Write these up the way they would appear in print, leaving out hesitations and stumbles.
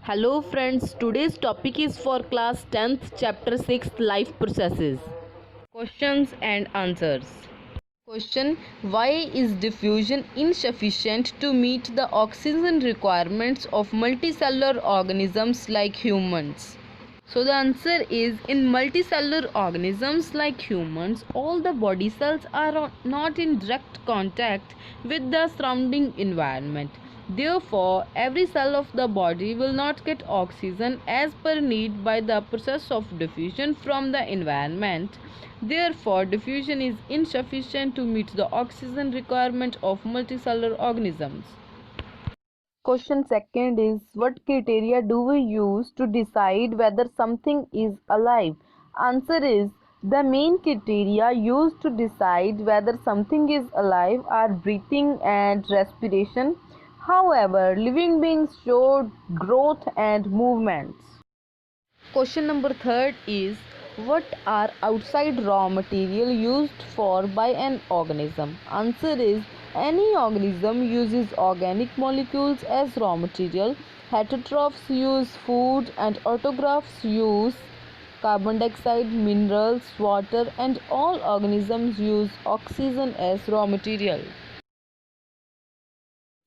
Hello friends, today's topic is for class 10th chapter 6 life processes. Questions and answers. Question: why is diffusion insufficient to meet the oxygen requirements of multicellular organisms like humans? So the answer is, in multicellular organisms like humans, all the body cells are not in direct contact with the surrounding environment. Therefore, every cell of the body will not get oxygen as per need by the process of diffusion from the environment. Therefore, diffusion is insufficient to meet the oxygen requirement of multicellular organisms. Question second is, what criteria do we use to decide whether something is alive? Answer is, the main criteria used to decide whether something is alive are breathing and respiration. However, living beings show growth and movements. Question number third is, what are outside raw material used for by an organism? Answer is, any organism uses organic molecules as raw material. Heterotrophs use food and autotrophs use carbon dioxide, minerals, water, and all organisms use oxygen as raw material.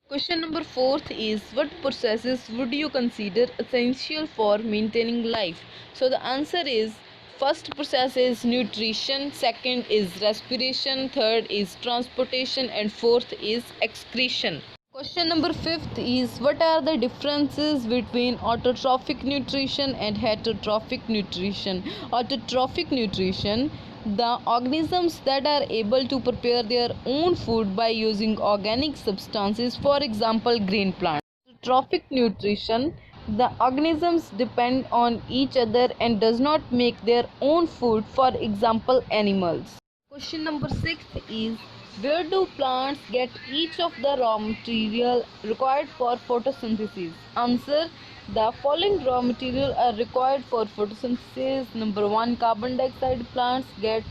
Question number fourth is, what processes would you consider essential for maintaining life? So the answer is, first process is nutrition, second is respiration, third is transportation, and fourth is excretion. Question number fifth is, what are the differences between autotrophic nutrition and heterotrophic nutrition? Autotrophic nutrition, the organisms that are able to prepare their own food by using organic substances, for example green plants. Trophic nutrition, the organisms depend on each other and does not make their own food, for example animals. Question number 6 is, where do plants get each of the raw material required for photosynthesis? Answer, the following raw material are required for photosynthesis. Number 1, carbon dioxide. Plants get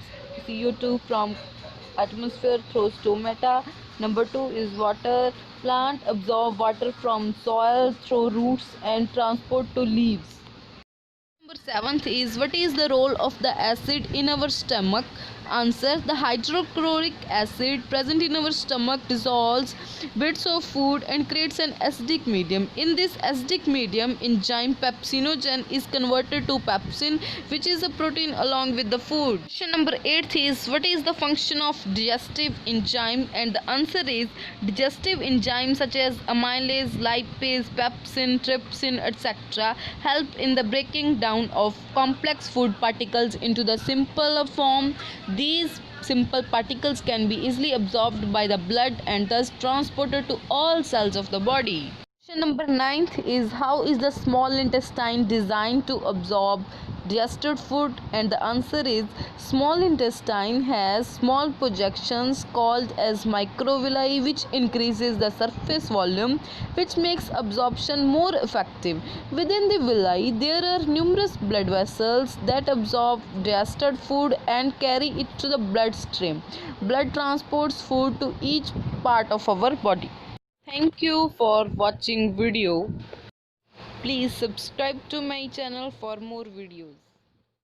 CO2 from atmosphere through stomata. Number 2 is water. Plant absorb water from soil through roots and transport to leaves. Number 7th is, what is the role of the acid in our stomach? Answer, the hydrochloric acid present in our stomach dissolves bits of food and creates an acidic medium. In this acidic medium, enzyme pepsinogen is converted to pepsin, which is a protein along with the food. Question number 8 is, what is the function of digestive enzyme? And the answer is, digestive enzymes such as amylase, lipase, pepsin, trypsin, etc. help in the breaking down of complex food particles into the simpler form. These simple particles can be easily absorbed by the blood and thus transported to all cells of the body. Question number 9 is, how is the small intestine designed to absorb digested food? And the answer is, small intestine has small projections called as microvilli, which increases the surface volume, which makes absorption more effective. Within the villi there are numerous blood vessels that absorb digested food and carry it to the bloodstream. Blood transports food to each part of our body. Thank you for watching video. Please subscribe to my channel for more videos.